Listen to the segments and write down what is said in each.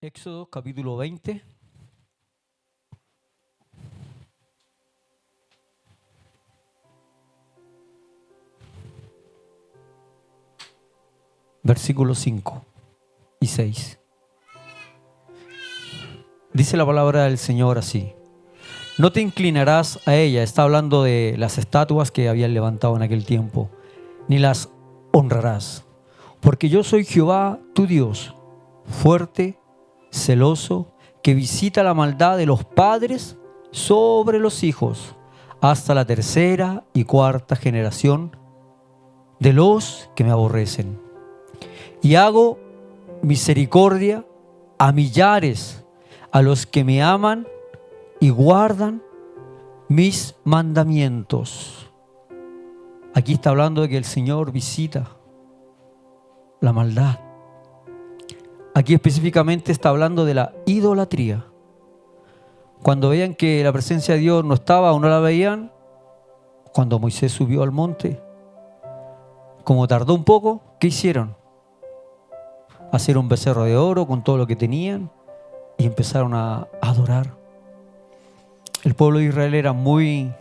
Éxodo capítulo 20. Versículos 5 y 6. Dice la palabra del Señor así: no te inclinarás a ella. Está hablando de las estatuas que habían levantado en aquel tiempo, ni las honrarás, porque yo soy Jehová tu Dios, fuerte, celoso, que visita la maldad de los padres sobre los hijos, hasta la tercera y cuarta generación de los que me aborrecen. Y hago misericordia a millares, a los que me aman y guardan mis mandamientos. Aquí está hablando de que el Señor visita la maldad. Aquí específicamente está hablando de la idolatría. Cuando veían que la presencia de Dios no estaba o no la veían, cuando Moisés subió al monte, como tardó un poco, ¿qué hicieron? Hacer un becerro de oro con todo lo que tenían y empezaron a adorar. El pueblo de Israel era muy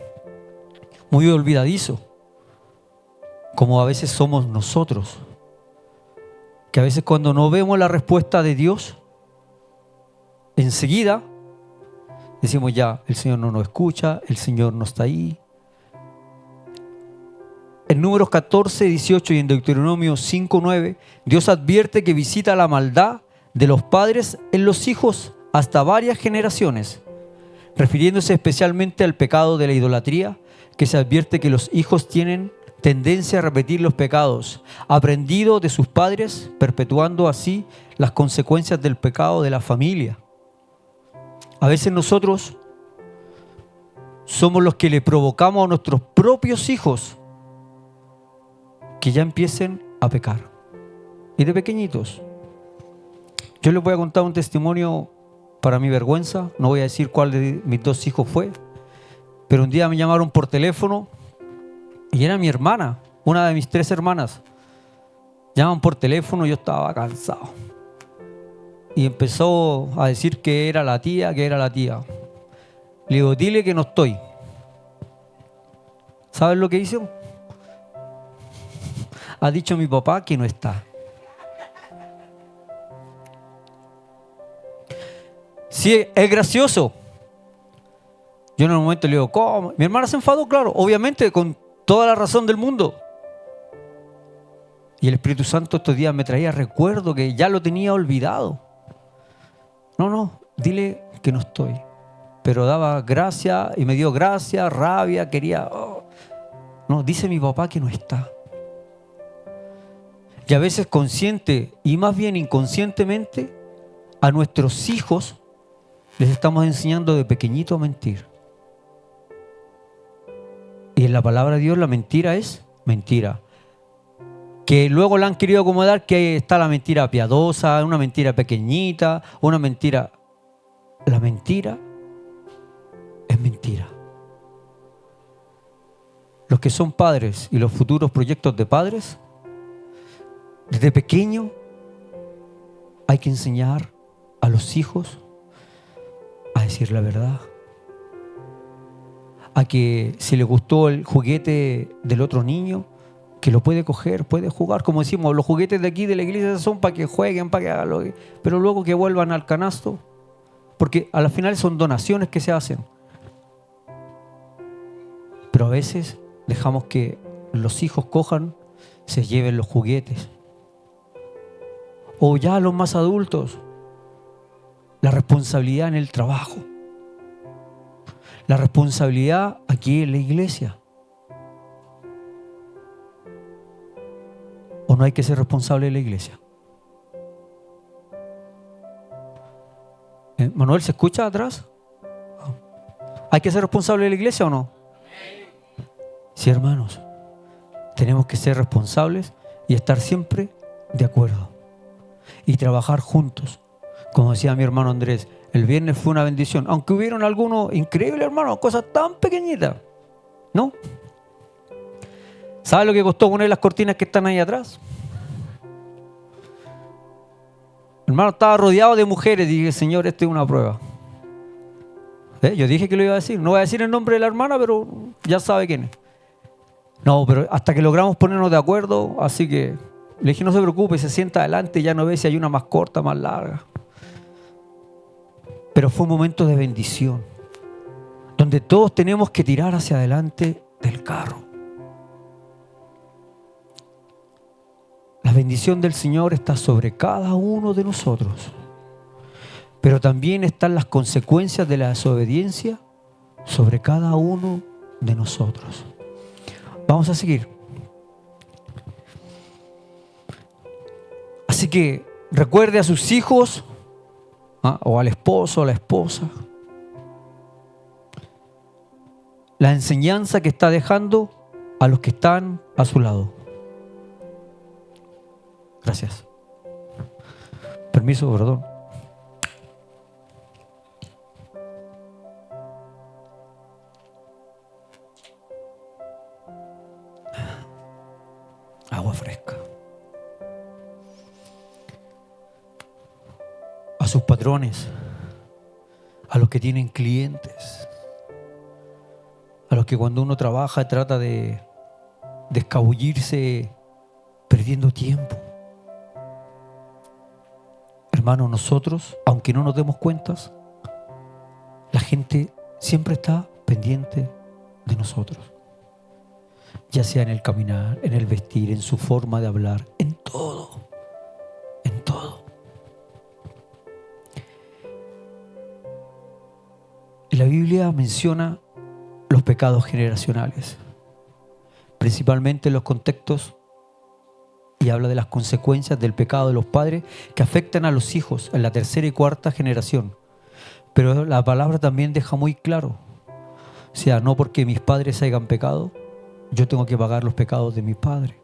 olvidadizo, como a veces somos nosotros, que a veces cuando no vemos la respuesta de Dios, enseguida decimos ya, el Señor no nos escucha, el Señor no está ahí. En Números 14, 18 y en Deuteronomio 5, 9, Dios advierte que visita la maldad de los padres en los hijos hasta varias generaciones, refiriéndose especialmente al pecado de la idolatría, que se advierte que los hijos tienen tendencia a repetir los pecados aprendidos de sus padres, perpetuando así las consecuencias del pecado de la familia. A veces nosotros somos los que le provocamos a nuestros propios hijos que ya empiecen a pecar. Y de pequeñitos. Yo les voy a contar un testimonio para mi vergüenza. No voy a decir cuál de mis dos hijos fue. Pero un día me llamaron por teléfono y era mi hermana, una de mis 3 hermanas. Llaman por teléfono, yo estaba cansado. Y empezó a decir que era la tía, que era la tía. Le digo, dile que no estoy. ¿Sabes lo que hizo? Ha dicho mi papá que no está. Sí, es gracioso. Yo en el momento le digo, ¿cómo? Mi hermana se enfadó, claro, obviamente, con toda la razón del mundo. Y el Espíritu Santo estos días me traía recuerdo que ya lo tenía olvidado. No, dile que no estoy. Pero daba gracia y me dio gracia, rabia, quería... No, dice mi papá que no está. Y a veces consciente y más bien inconscientemente a nuestros hijos les estamos enseñando de pequeñito a mentir. Y en la palabra de Dios la mentira es mentira. Que luego la han querido acomodar, que está la mentira piadosa, una mentira pequeñita, una mentira. La mentira es mentira. Los que son padres y los futuros proyectos de padres, desde pequeño hay que enseñar a los hijos a decir la verdad. A que si le gustó el juguete del otro niño, que lo puede coger, puede jugar. Como decimos, los juguetes de aquí de la iglesia son para que jueguen, para que hagan lo que... Pero luego que vuelvan al canasto, porque a la final son donaciones que se hacen. Pero a veces dejamos que los hijos cojan, se lleven los juguetes. O ya los más adultos, la responsabilidad en el trabajo. La responsabilidad aquí en la iglesia. ¿O no hay que ser responsable de la iglesia? ¿Manuel se escucha atrás? ¿Hay que ser responsable de la iglesia o no? Sí, hermanos. Tenemos que ser responsables y estar siempre de acuerdo. Y trabajar juntos. Como decía mi hermano Andrés, el viernes fue una bendición. Aunque hubieron algunos increíbles, hermanos, cosas tan pequeñitas. ¿No? ¿Sabe lo que costó poner las cortinas que están ahí atrás? Hermano, estaba rodeado de mujeres. Dije, Señor, esta es una prueba. Yo dije que lo iba a decir. No voy a decir el nombre de la hermana, pero ya sabe quién es. No, pero hasta que logramos ponernos de acuerdo, así que le dije, no se preocupe, se sienta adelante y ya no ve si hay una más corta, más larga. Pero fue un momento de bendición, donde todos tenemos que tirar hacia adelante del carro. La bendición del Señor está sobre cada uno de nosotros, pero también están las consecuencias de la desobediencia sobre cada uno de nosotros. Vamos a seguir. Así que recuerde a sus hijos, o al esposo o a la esposa, la enseñanza que está dejando a los que están a su lado. Gracias. Permiso, perdón. Agua fresca. A sus patrones, a los que tienen clientes, a los que cuando uno trabaja trata de escabullirse perdiendo tiempo. Hermanos, nosotros, aunque no nos demos cuentas, la gente siempre está pendiente de nosotros. Ya sea en el caminar, en el vestir, en su forma de hablar, en todo. En todo. Y la Biblia menciona los pecados generacionales, principalmente en los contextos, y habla de las consecuencias del pecado de los padres que afectan a los hijos en la tercera y cuarta generación. Pero la palabra también deja muy claro, o sea, no porque mis padres hayan pecado, yo tengo que pagar los pecados de mis padres.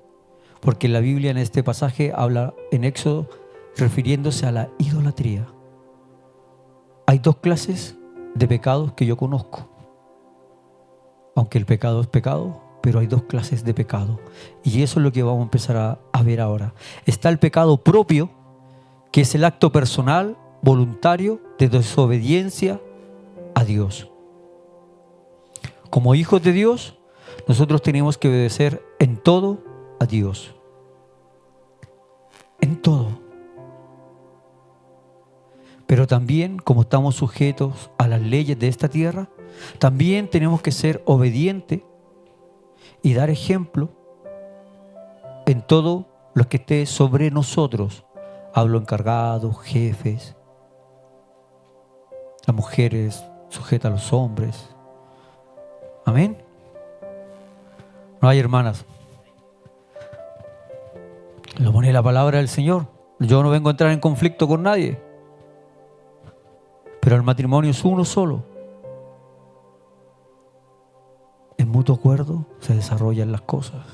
Porque la Biblia en este pasaje habla en Éxodo refiriéndose a la idolatría. Hay dos clases de pecados que yo conozco. Aunque el pecado es pecado, pero hay dos clases de pecado. Y eso es lo que vamos a empezar a ver ahora. Está el pecado propio, que es el acto personal, voluntario, de desobediencia a Dios. Como hijos de Dios, nosotros tenemos que obedecer en todo a Dios. En todo. Pero también, como estamos sujetos a las leyes de esta tierra, también tenemos que ser obedientes y dar ejemplo en todo lo que esté sobre nosotros. Hablo encargados, jefes, las mujeres sujetas a los hombres. Amén. No hay hermanas. Lo pone la palabra del Señor. Yo no vengo a entrar en conflicto con nadie. Pero el matrimonio es uno solo. En mutuo acuerdo se desarrollan las cosas.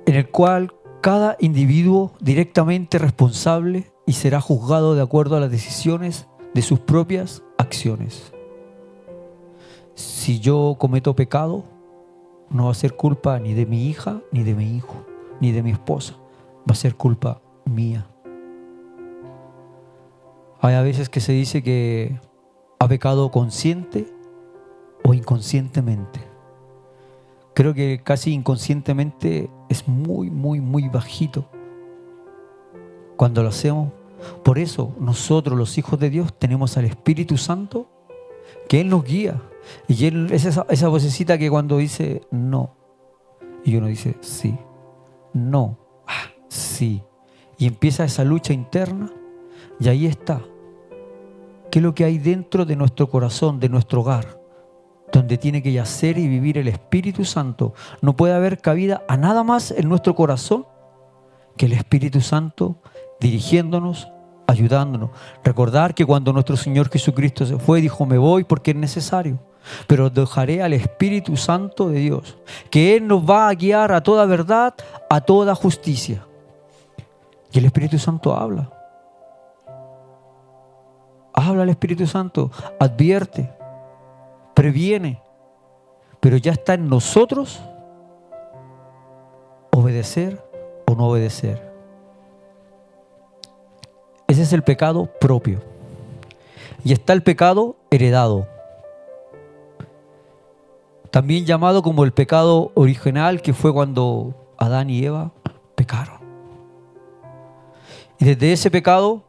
En el cual cada individuo directamente responsable y será juzgado de acuerdo a las decisiones de sus propias acciones. Si yo cometo pecado, no va a ser culpa ni de mi hija, ni de mi hijo, ni de mi esposa. Va a ser culpa mía. Hay a veces que se dice que ha pecado consciente o inconscientemente. Creo que casi inconscientemente es muy, muy, muy bajito cuando lo hacemos. Por eso nosotros, los hijos de Dios, tenemos al Espíritu Santo, que Él nos guía. Y Él es esa vocecita que cuando dice no, y uno dice sí, no, sí. Y empieza esa lucha interna, y ahí está. ¿Qué es lo que hay dentro de nuestro corazón, de nuestro hogar? Donde tiene que yacer y vivir el Espíritu Santo. No puede haber cabida a nada más en nuestro corazón que el Espíritu Santo dirigiéndonos, ayudándonos. Recordar que cuando nuestro Señor Jesucristo se fue, dijo: me voy porque es necesario, pero dejaré al Espíritu Santo de Dios, que Él nos va a guiar a toda verdad, a toda justicia. Y el Espíritu Santo habla. Habla el Espíritu Santo, advierte, previene, pero ya está en nosotros obedecer o no obedecer. Ese es el pecado propio. Y está el pecado heredado, también llamado como el pecado original, que fue cuando Adán y Eva pecaron. Y desde ese pecado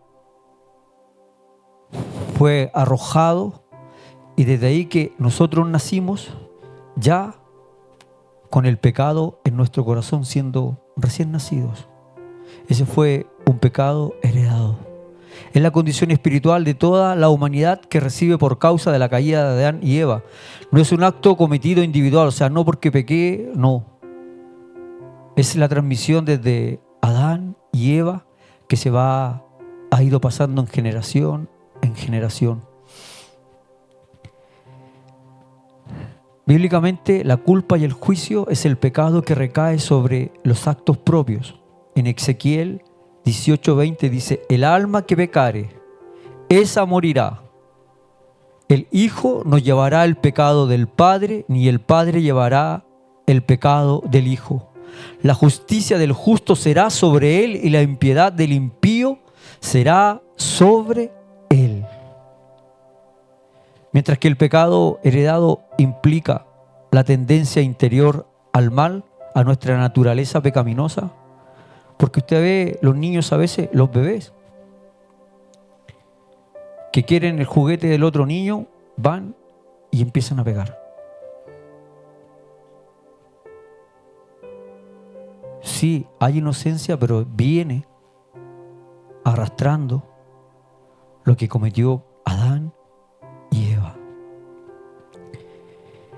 fue arrojado, y desde ahí que nosotros nacimos ya con el pecado en nuestro corazón, siendo recién nacidos. Ese fue un pecado heredado. Es la condición espiritual de toda la humanidad que recibe por causa de la caída de Adán y Eva. No es un acto cometido individual, o sea, no porque pequé, no. Es la transmisión desde Adán y Eva que ha ido pasando en generación en generación. Bíblicamente, la culpa y el juicio es el pecado que recae sobre los actos propios. En Ezequiel 18:20 dice: el alma que pecare, esa morirá. El hijo no llevará el pecado del padre, ni el padre llevará el pecado del hijo. La justicia del justo será sobre él, y la impiedad del impío será sobre él. Mientras que el pecado heredado implica la tendencia interior al mal, a nuestra naturaleza pecaminosa, porque usted ve los niños a veces, los bebés, que quieren el juguete del otro niño, van y empiezan a pegar. Sí, hay inocencia, pero viene arrastrando lo que cometió Adán y Eva.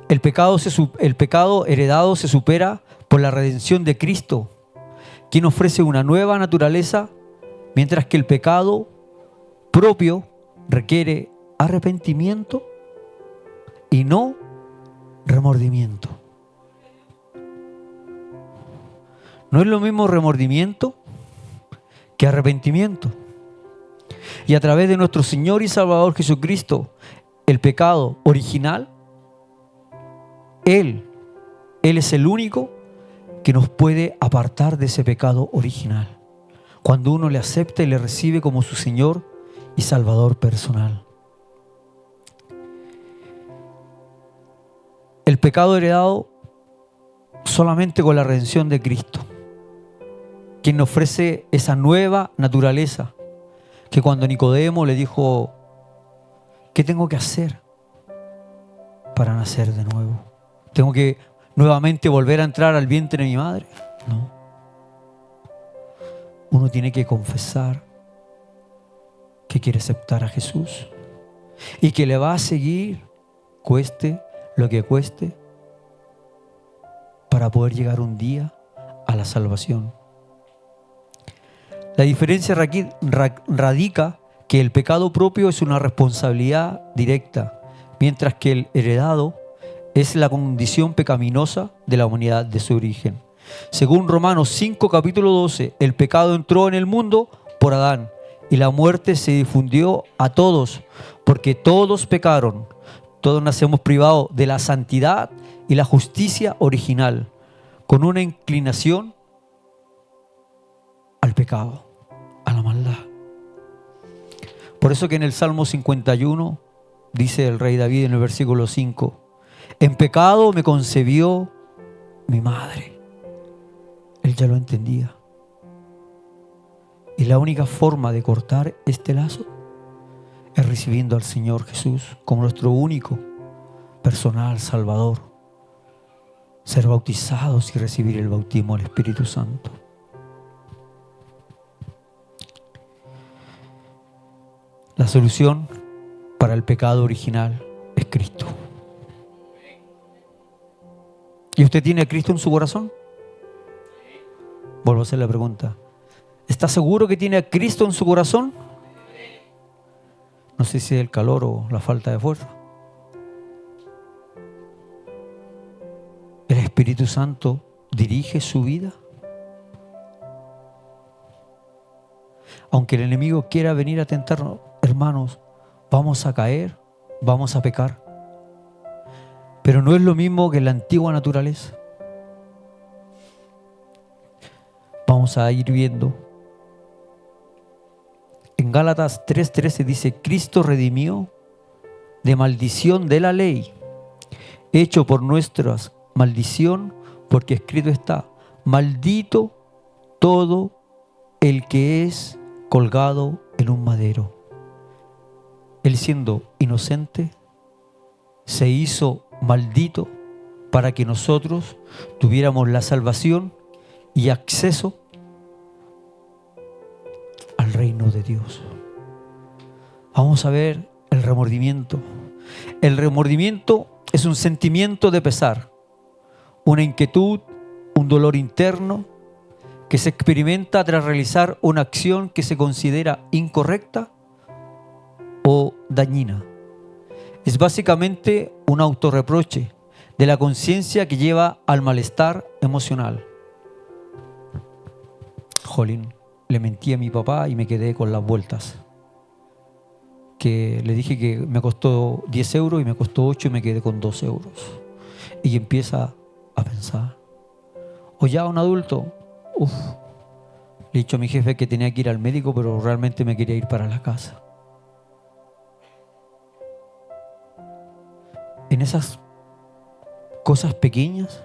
El pecado heredado se supera por la redención de Cristo, quien ofrece una nueva naturaleza, mientras que el pecado propio requiere arrepentimiento y no remordimiento. No es lo mismo remordimiento que arrepentimiento. Y a través de nuestro Señor y Salvador Jesucristo, el pecado original, Él es el único que nos puede apartar de ese pecado original, cuando uno le acepta y le recibe como su Señor y Salvador personal. El pecado heredado solamente con la redención de Cristo, quien nos ofrece esa nueva naturaleza, que cuando Nicodemo le dijo: ¿qué tengo que hacer para nacer de nuevo? ¿Tengo que nuevamente volver a entrar al vientre de mi madre? No. Uno tiene que confesar que quiere aceptar a Jesús y que le va a seguir, cueste lo que cueste, para poder llegar un día a la salvación. La diferencia radica que el pecado propio es una responsabilidad directa, mientras que el heredado es la condición pecaminosa de la humanidad de su origen. Según Romanos 5, capítulo 12, el pecado entró en el mundo por Adán, y la muerte se difundió a todos, porque todos pecaron. Todos nacemos privados de la santidad y la justicia original, con una inclinación al pecado, a la maldad. Por eso que en el Salmo 51 dice el rey David en el versículo 5: en pecado me concebió mi madre. Él ya lo entendía. Y la única forma de cortar este lazo es recibiendo al Señor Jesús como nuestro único personal Salvador, ser bautizados y recibir el bautismo del Espíritu Santo. La solución para el pecado original es Cristo. ¿Y usted tiene a Cristo en su corazón? Vuelvo a hacer la pregunta. ¿Está seguro que tiene a Cristo en su corazón? No sé si es el calor o la falta de fuerza. ¿El Espíritu Santo dirige su vida? Aunque el enemigo quiera venir a tentarnos, hermanos, vamos a caer, vamos a pecar. Pero no es lo mismo que la antigua naturaleza. Vamos Vamos a ir viendo. En Gálatas 3:13 dice: Cristo redimió de maldición de la ley, hecho por nuestras maldición, porque escrito está: maldito todo el que es colgado en un madero. Él, siendo inocente, se hizo maldito para que nosotros tuviéramos la salvación y acceso al reino de Dios. Vamos a ver el remordimiento. El remordimiento es un sentimiento de pesar, una inquietud, un dolor interno que se experimenta tras realizar una acción que se considera incorrecta o dañina. Es básicamente un autorreproche de la conciencia que lleva al malestar emocional. Jolín, le mentí a mi papá y me quedé con las vueltas. Que le dije que me costó 10 euros y me costó 8 y me quedé con 2 euros. Y empieza a pensar. O ya un adulto, le he dicho a mi jefe que tenía que ir al médico, pero realmente me quería ir para la casa. En esas cosas pequeñas,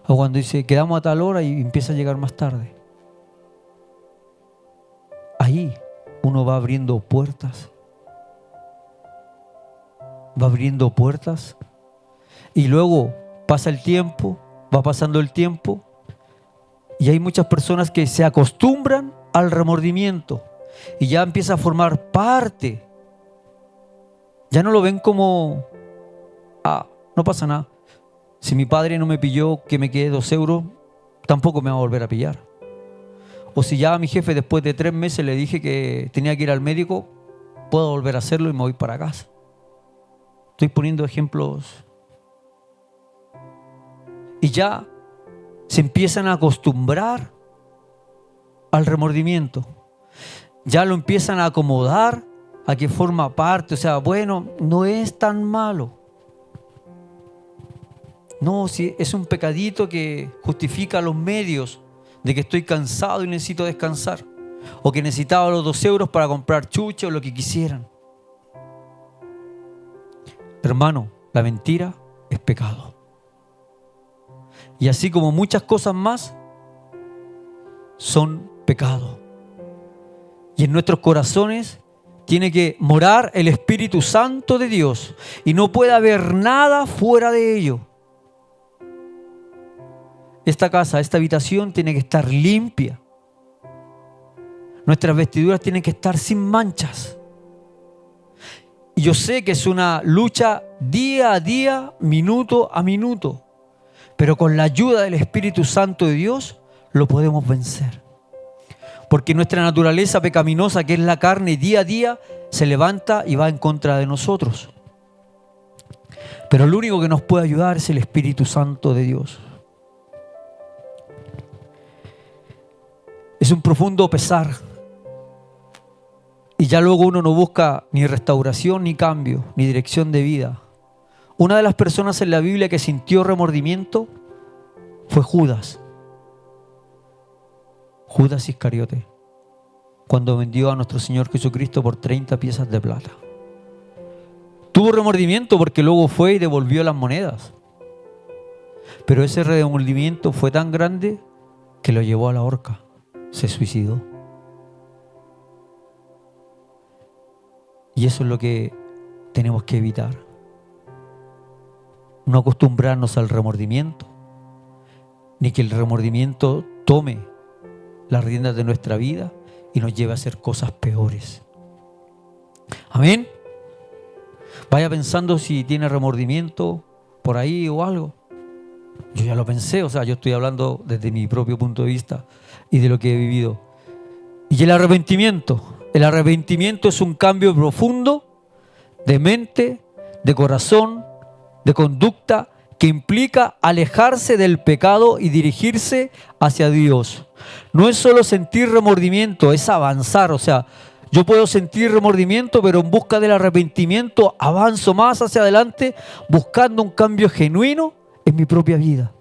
o cuando dice quedamos a tal hora y empieza a llegar más tarde, ahí uno va abriendo puertas, y luego pasa el tiempo, va pasando el tiempo, y hay muchas personas que se acostumbran al remordimiento y ya empieza a formar parte. Ya no lo ven como, no pasa nada. Si mi padre no me pilló que me quede 2 euros, tampoco me va a volver a pillar. O si ya a mi jefe después de 3 meses le dije que tenía que ir al médico, puedo volver a hacerlo y me voy para casa. Estoy poniendo ejemplos. Y ya se empiezan a acostumbrar al remordimiento. Ya lo empiezan a acomodar a que forma parte. O sea, bueno, no es tan malo. No, si es un pecadito que justifica los medios de que estoy cansado y necesito descansar. O que necesitaba los 2 euros para comprar chuche o lo que quisieran. Hermano, la mentira es pecado. Y así como muchas cosas más son pecado. Y en nuestros corazones tiene que morar el Espíritu Santo de Dios. Y no puede haber nada fuera de ello. Esta casa, esta habitación tiene que estar limpia. Nuestras vestiduras tienen que estar sin manchas. Y yo sé que es una lucha día a día, minuto a minuto. Pero con la ayuda del Espíritu Santo de Dios lo podemos vencer. Porque nuestra naturaleza pecaminosa, que es la carne, día a día se levanta y va en contra de nosotros. Pero lo único que nos puede ayudar es el Espíritu Santo de Dios. Es un profundo pesar. Y ya luego uno no busca ni restauración, ni cambio, ni dirección de vida. Una de las personas en la Biblia que sintió remordimiento fue Judas. Judas Iscariote, cuando vendió a nuestro Señor Jesucristo por 30 piezas de plata. Tuvo remordimiento porque luego fue y devolvió las monedas. Pero ese remordimiento fue tan grande que lo llevó a la horca. Se suicidó. Y eso es lo que tenemos que evitar. No acostumbrarnos al remordimiento, ni que el remordimiento tome las riendas de nuestra vida y nos lleve a hacer cosas peores. Amén. Vaya pensando si tiene remordimiento por ahí o algo. Yo ya lo pensé, o sea, yo estoy hablando desde mi propio punto de vista y de lo que he vivido. Y el arrepentimiento es un cambio profundo de mente, de corazón, de conducta, que implica alejarse del pecado y dirigirse hacia Dios. No es solo sentir remordimiento, es avanzar. O sea, yo puedo sentir remordimiento, pero en busca del arrepentimiento avanzo más hacia adelante, buscando un cambio genuino en mi propia vida.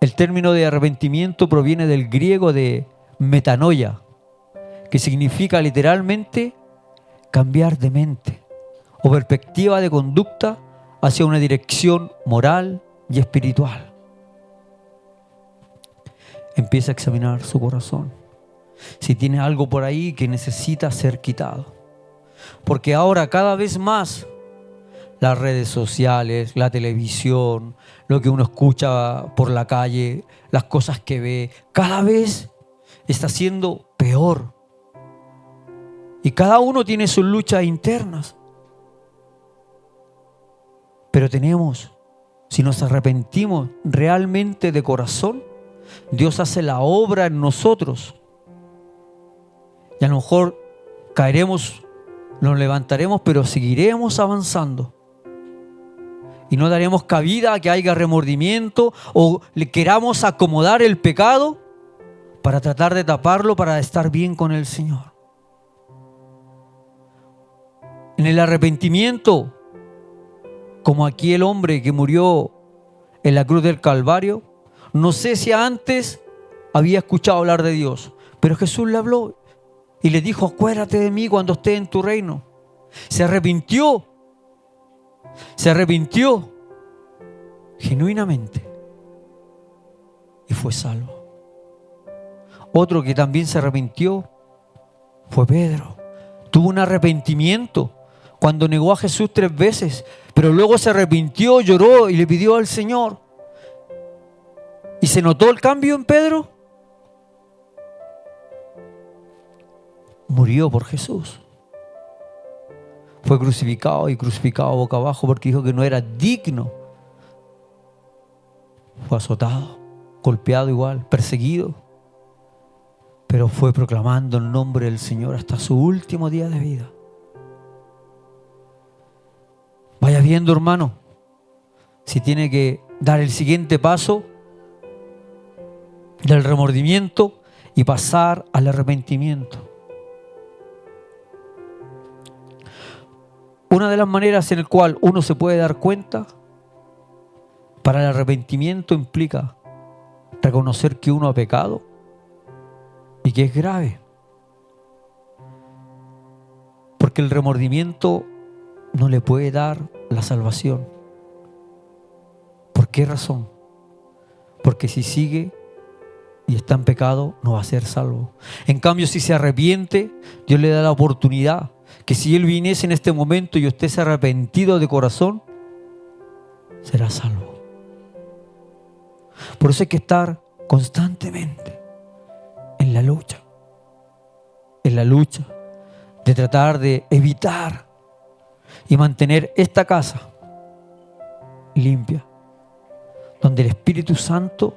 El término de arrepentimiento proviene del griego de metanoia, que significa literalmente cambiar de mente o perspectiva de conducta hacia una dirección moral y espiritual. Empieza a examinar su corazón. Si tiene algo por ahí que necesita ser quitado. Porque ahora cada vez más las redes sociales, la televisión, lo que uno escucha por la calle, las cosas que ve, cada vez está siendo peor. Y cada uno tiene sus luchas internas. Pero tenemos, si nos arrepentimos realmente de corazón, Dios hace la obra en nosotros. Y a lo mejor caeremos, nos levantaremos, pero seguiremos avanzando. Y no daremos cabida a que haya remordimiento o le queramos acomodar el pecado para tratar de taparlo, para estar bien con el Señor. En el arrepentimiento, como aquí el hombre que murió en la cruz del Calvario, no sé si antes había escuchado hablar de Dios, pero Jesús le habló y le dijo: acuérdate de mí cuando esté en tu reino. Se arrepintió genuinamente y fue salvo. Otro que también se arrepintió fue Pedro. Tuvo un arrepentimiento cuando negó a Jesús 3 veces, pero luego se arrepintió, lloró y le pidió al Señor. ¿Y se notó el cambio en Pedro? Murió por Jesús. Fue crucificado y crucificado boca abajo porque dijo que no era digno. Fue azotado, golpeado igual, perseguido. Pero fue proclamando el nombre del Señor hasta su último día de vida. Vaya viendo, hermano, si tiene que dar el siguiente paso del remordimiento y pasar al arrepentimiento. Una de las maneras en la cual uno se puede dar cuenta para el arrepentimiento implica reconocer que uno ha pecado y que es grave. Porque el remordimiento no le puede dar la salvación. ¿Por qué razón? Porque si sigue y está en pecado, no va a ser salvo. En cambio, si se arrepiente, Dios le da la oportunidad que si Él viniese en este momento y usted se ha arrepentido de corazón, será salvo. Por eso hay que estar constantemente en la lucha de tratar de evitar y mantener esta casa limpia, donde el Espíritu Santo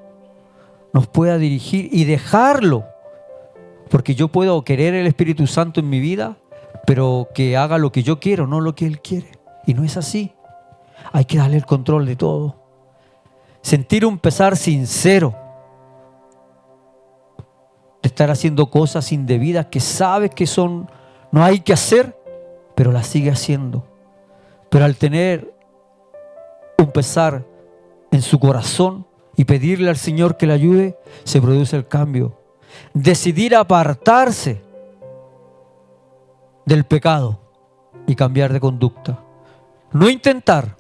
nos pueda dirigir y dejarlo, porque yo puedo querer el Espíritu Santo en mi vida, pero que haga lo que yo quiero, no lo que Él quiere, y no es así. Hay que darle el control de todo, sentir un pesar sincero de estar haciendo cosas indebidas que sabes que no hay que hacer, pero las sigue haciendo. Pero al tener un pesar en su corazón y pedirle al Señor que le ayude, se produce el cambio. Decidir apartarse del pecado y cambiar de conducta. No intentar,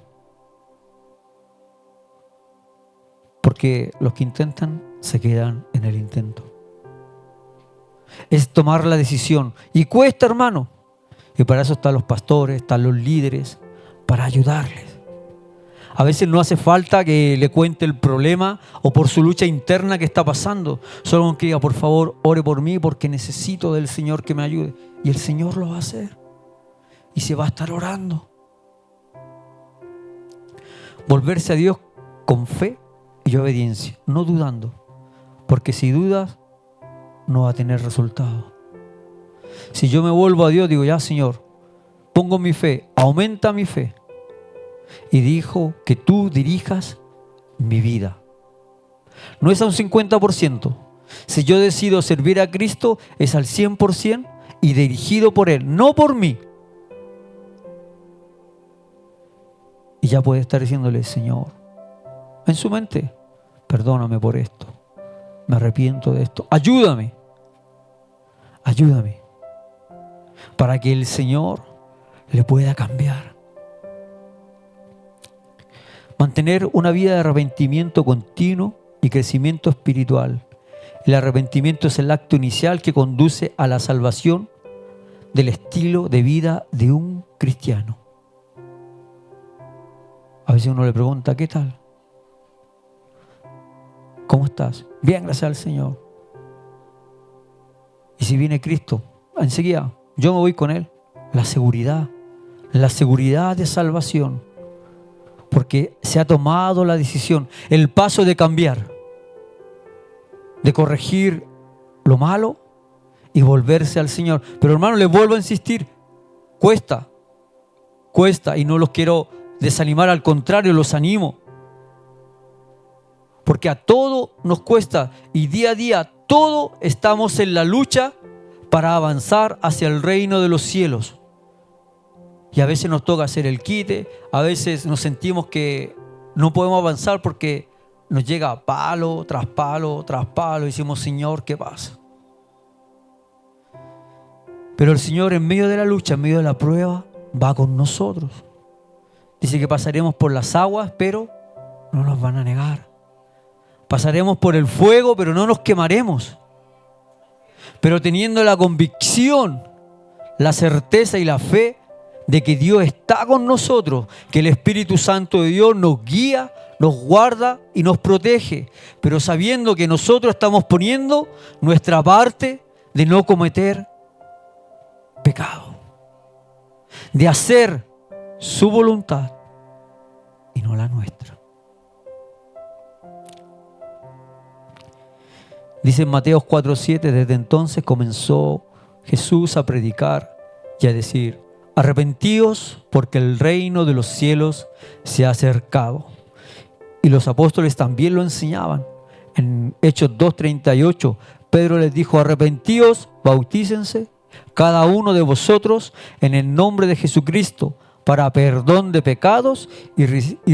porque los que intentan se quedan en el intento. Es tomar la decisión. Y cuesta, hermano. Y para eso están los pastores, están los líderes, para ayudarles. A veces no hace falta que le cuente el problema o por su lucha interna que está pasando. Solo que diga: por favor, ore por mí porque necesito del Señor que me ayude. Y el Señor lo va a hacer. Y se va a estar orando. Volverse a Dios con fe y obediencia, no dudando. Porque si dudas, no va a tener resultado. Si yo me vuelvo a Dios, digo: ya, Señor, pongo mi fe, aumenta mi fe. Y dijo que tú dirijas mi vida. No es a un 50%. Si yo decido servir a Cristo, es al 100% y dirigido por Él, no por mí. Y ya puede estar diciéndole: Señor, en su mente, perdóname por esto, me arrepiento de esto, ayúdame para que el Señor le pueda cambiar. Mantener una vida de arrepentimiento continuo y crecimiento espiritual. El arrepentimiento es el acto inicial que conduce a la salvación del estilo de vida de un cristiano. A veces uno le pregunta, ¿qué tal? ¿Cómo estás? Bien, gracias al Señor. Y si viene Cristo, enseguida yo me voy con Él. La seguridad de salvación. Porque se ha tomado la decisión, el paso de cambiar, de corregir lo malo y volverse al Señor. Pero hermano, les vuelvo a insistir, cuesta, y no los quiero desanimar, al contrario, los animo. Porque a todo nos cuesta y día a día todos estamos en la lucha para avanzar hacia el reino de los cielos. Y a veces nos toca hacer el quite, a veces nos sentimos que no podemos avanzar porque nos llega palo tras palo tras palo y decimos, Señor, ¿qué pasa? Pero el Señor en medio de la lucha, en medio de la prueba, va con nosotros. Dice que pasaremos por las aguas, pero no nos van a negar. Pasaremos por el fuego, pero no nos quemaremos. Pero teniendo la convicción, la certeza y la fe de que Dios está con nosotros, que el Espíritu Santo de Dios nos guía, nos guarda y nos protege, pero sabiendo que nosotros estamos poniendo nuestra parte de no cometer pecado, de hacer su voluntad y no la nuestra. Dice en Mateo 4:7, desde entonces comenzó Jesús a predicar y a decir, arrepentíos porque el reino de los cielos se ha acercado. Y los apóstoles también lo enseñaban. En Hechos 2:38, Pedro les dijo, arrepentíos, bautícense cada uno de vosotros en el nombre de Jesucristo para perdón de pecados y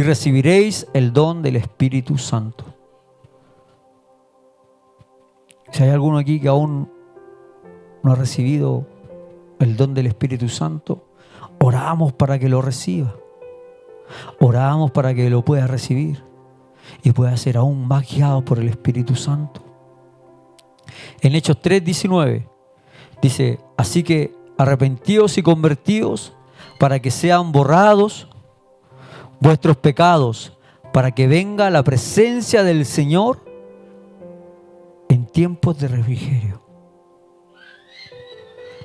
recibiréis el don del Espíritu Santo. Si hay alguno aquí que aún no ha recibido el don del Espíritu Santo, oramos para que lo reciba. Oramos para que lo pueda recibir y pueda ser aún más guiado por el Espíritu Santo. En Hechos 3:19 dice, así que arrepentíos y convertíos para que sean borrados vuestros pecados, para que venga la presencia del Señor en tiempos de refrigerio.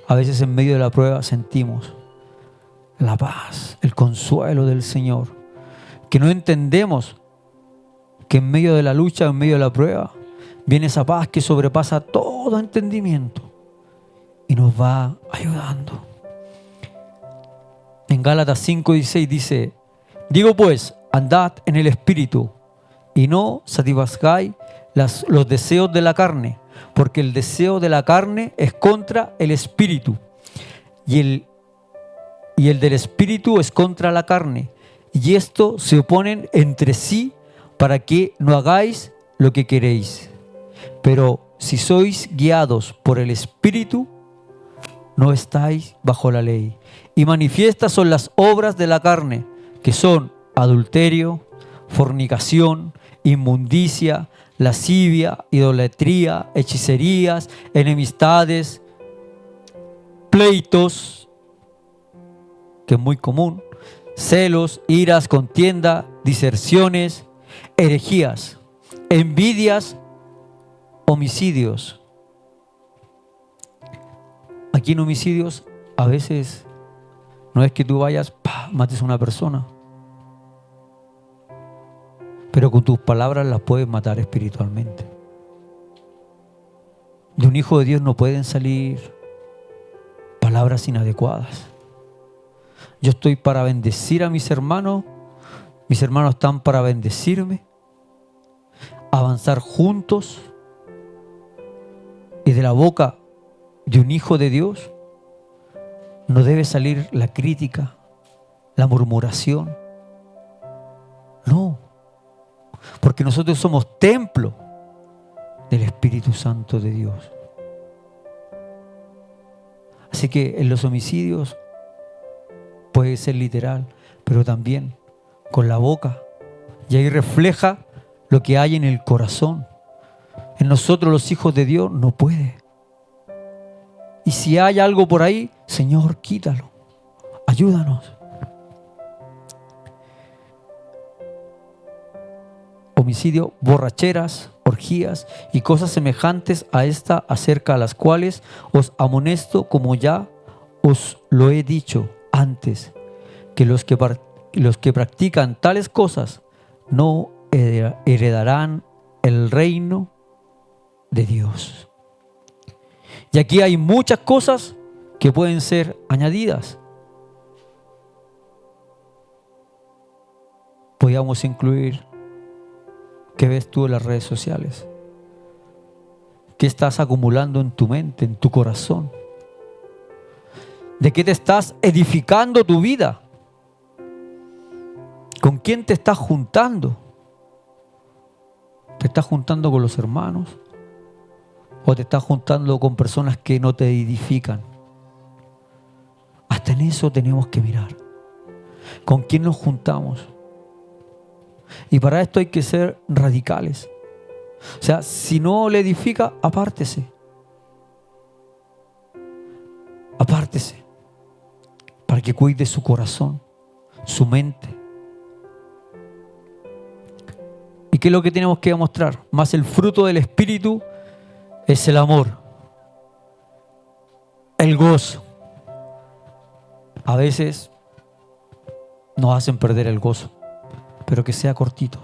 A veces en medio de la prueba sentimos la paz, el consuelo del Señor, que no entendemos que en medio de la lucha, en medio de la prueba, viene esa paz que sobrepasa todo entendimiento y nos va ayudando. En Gálatas 5:16 dice, digo pues, andad en el Espíritu y no satisfagáis los deseos de la carne, porque el deseo de la carne es contra el Espíritu y el del Espíritu es contra la carne, y esto se oponen entre sí para que no hagáis lo que queréis. Pero si sois guiados por el Espíritu, no estáis bajo la ley. Y manifiestas son las obras de la carne, que son adulterio, fornicación, inmundicia, lascivia, idolatría, hechicerías, enemistades, pleitos, que es muy común, celos, iras, contienda, diserciones, herejías, envidias, homicidios. Aquí en homicidios a veces no es que tú vayas, mates a una persona, pero con tus palabras las puedes matar espiritualmente. De un hijo de Dios no pueden salir palabras inadecuadas. Yo estoy para bendecir a mis hermanos están para bendecirme, avanzar juntos, y de la boca de un hijo de Dios no debe salir la crítica, la murmuración. No, porque nosotros somos templo del Espíritu Santo de Dios. Así que en los homicidios puede ser literal, pero también con la boca. Y ahí refleja lo que hay en el corazón. En nosotros los hijos de Dios no puede. Y si hay algo por ahí, Señor, quítalo. Ayúdanos. Homicidio, borracheras, orgías y cosas semejantes a esta, acerca de las cuales os amonesto, como ya os lo he dicho antes, que los que practican tales cosas no heredarán el reino de Dios. Y aquí hay muchas cosas que pueden ser añadidas. Podríamos incluir: ¿qué ves tú en las redes sociales? ¿Qué estás acumulando en tu mente, en tu corazón? ¿De qué te estás edificando tu vida? ¿Con quién te estás juntando? ¿Te estás juntando con los hermanos? ¿O te estás juntando con personas que no te edifican? Hasta en eso tenemos que mirar. ¿Con quién nos juntamos? Y para esto hay que ser radicales. O sea, si no le edifica, apártese. Apártese. Para que cuide su corazón, su mente. ¿Y qué es lo que tenemos que demostrar? Más el fruto del Espíritu es el amor, el gozo. A veces nos hacen perder el gozo, pero que sea cortito.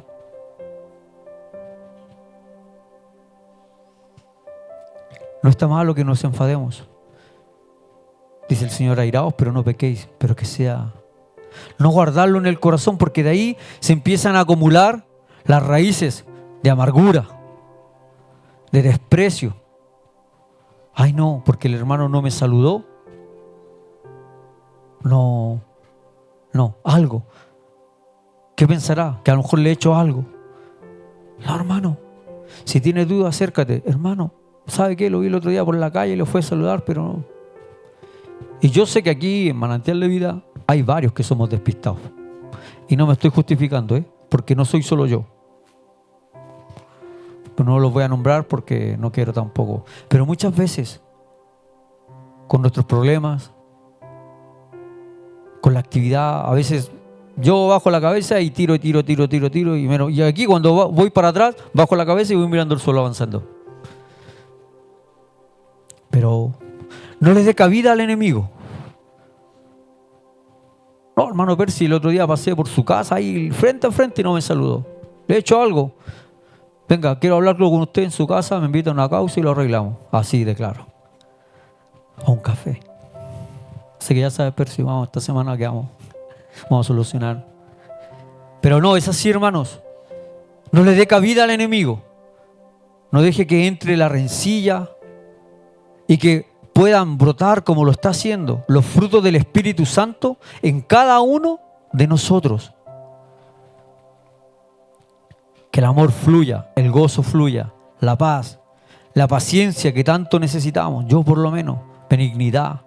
No está malo que nos enfademos. Dice el Señor: airaos, pero no pequéis. Pero que sea, no guardarlo en el corazón, porque de ahí se empiezan a acumular las raíces de amargura, de desprecio. Ay, no, porque el hermano no me saludó. No, algo. ¿Qué pensará? Que a lo mejor le he hecho algo. No, hermano, si tienes duda, acércate. Hermano, ¿sabe qué? Lo vi el otro día por la calle y lo fue a saludar, pero no. Y yo sé que aquí en Manantial de Vida hay varios que somos despistados. Y no me estoy justificando, porque no soy solo yo. Pero no los voy a nombrar porque no quiero tampoco. Pero muchas veces, con nuestros problemas, con la actividad, a veces yo bajo la cabeza y tiro. Y aquí cuando voy para atrás, bajo la cabeza y voy mirando el suelo avanzando. Pero no le dé cabida al enemigo. No, hermano Percy, el otro día pasé por su casa ahí frente a frente y no me saludó. ¿Le he hecho algo? Venga, quiero hablarlo con usted en su casa, me invita a una causa y lo arreglamos. Así de claro. A un café. Así que ya sabes, Percy, vamos, esta semana que vamos a solucionar. Pero no, es así, hermanos. No le dé cabida al enemigo. No deje que entre la rencilla y que puedan brotar, como lo está haciendo, los frutos del Espíritu Santo en cada uno de nosotros. Que el amor fluya, el gozo fluya, la paz, la paciencia que tanto necesitamos, yo por lo menos, benignidad,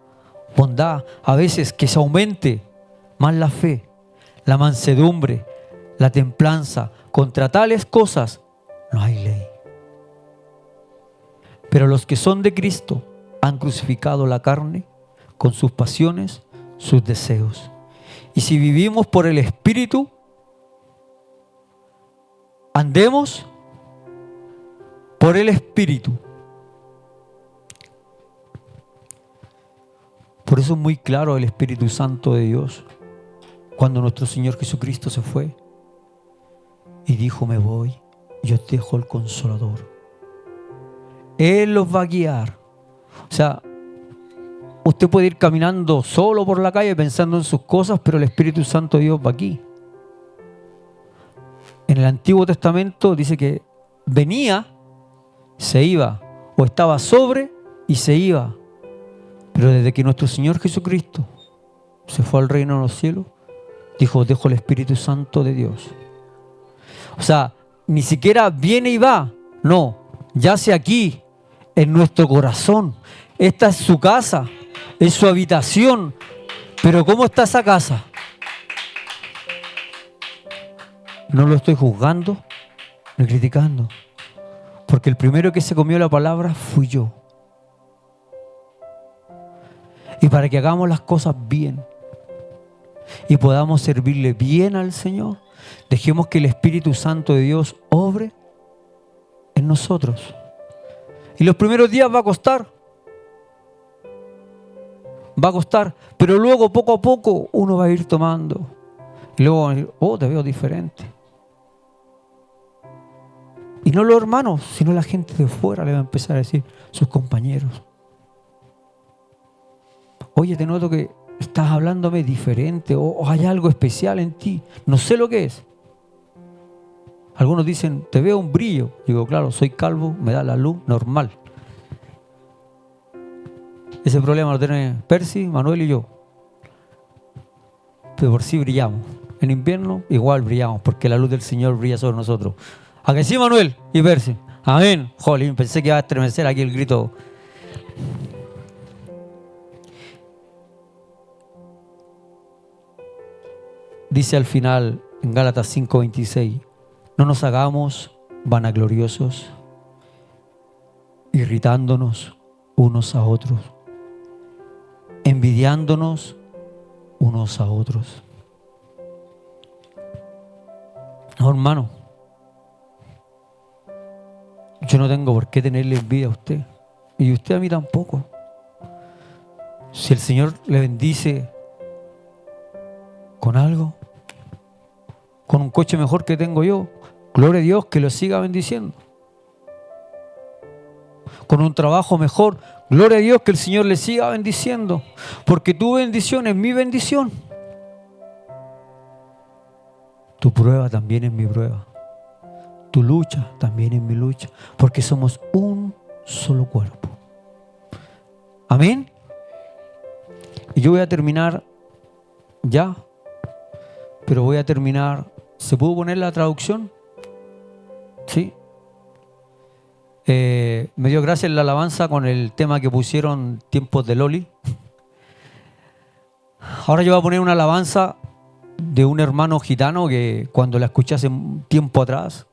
bondad, a veces que se aumente más la fe, la mansedumbre, la templanza. Contra tales cosas no hay ley. Pero los que son de Cristo han crucificado la carne con sus pasiones, sus deseos. Y si vivimos por el Espíritu, andemos por el Espíritu. Por eso es muy claro el Espíritu Santo de Dios. Cuando nuestro Señor Jesucristo se fue y dijo: me voy, yo os dejo el Consolador. Él los va a guiar. O sea, usted puede ir caminando solo por la calle pensando en sus cosas, pero el Espíritu Santo de Dios va aquí. En el Antiguo Testamento dice que venía, se iba, o estaba sobre y se iba. Pero desde que nuestro Señor Jesucristo se fue al reino de los cielos, dijo: dejo el Espíritu Santo de Dios. O sea, ni siquiera viene y va. No, yace aquí, en nuestro corazón. Esta es su casa, es su habitación. Pero ¿cómo está esa casa? No lo estoy juzgando ni criticando. Porque el primero que se comió la palabra fui yo. Y para que hagamos las cosas bien y podamos servirle bien al Señor, dejemos que el Espíritu Santo de Dios obre en nosotros. Y los primeros días va a costar. Va a costar. Pero luego, poco a poco, uno va a ir tomando. Y luego va a decir, oh, te veo diferente. Y no los hermanos, sino la gente de fuera le va a empezar a decir, sus compañeros. Oye, te noto que estás hablándome diferente o hay algo especial en ti. No sé lo que es. Algunos dicen, te veo un brillo. Digo, claro, soy calvo, me da la luz normal. Ese problema lo tienen Percy, Manuel y yo. Pero por sí brillamos. En invierno igual brillamos, porque la luz del Señor brilla sobre nosotros. ¿A que sí, Manuel y Percy? Amén. Jolín, pensé que iba a estremecer aquí el grito. Dice al final en Gálatas 5:26, no nos hagamos vanagloriosos, irritándonos unos a otros, envidiándonos unos a otros. No, hermano, yo no tengo por qué tenerle envidia a usted, y usted a mí tampoco. Si el Señor le bendice con algo, con un coche mejor que tengo yo, gloria a Dios, que lo siga bendiciendo. Con un trabajo mejor, gloria a Dios, que el Señor le siga bendiciendo, porque tu bendición es mi bendición. Tu prueba también es mi prueba. Tu lucha también es mi lucha, porque somos un solo cuerpo. Amén. Y yo voy a terminar ya, pero voy a terminar. ¿Se pudo poner la traducción? Sí. Me dio gracia en la alabanza con el tema que pusieron, Tiempos de Loli. Ahora yo voy a poner una alabanza de un hermano gitano que cuando la escuché hace un tiempo atrás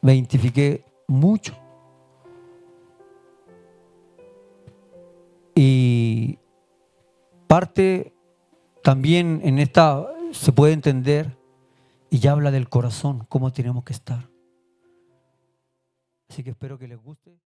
me identifiqué mucho. Y parte también en esta se puede entender y ya habla del corazón, cómo tenemos que estar. Así que espero que les guste.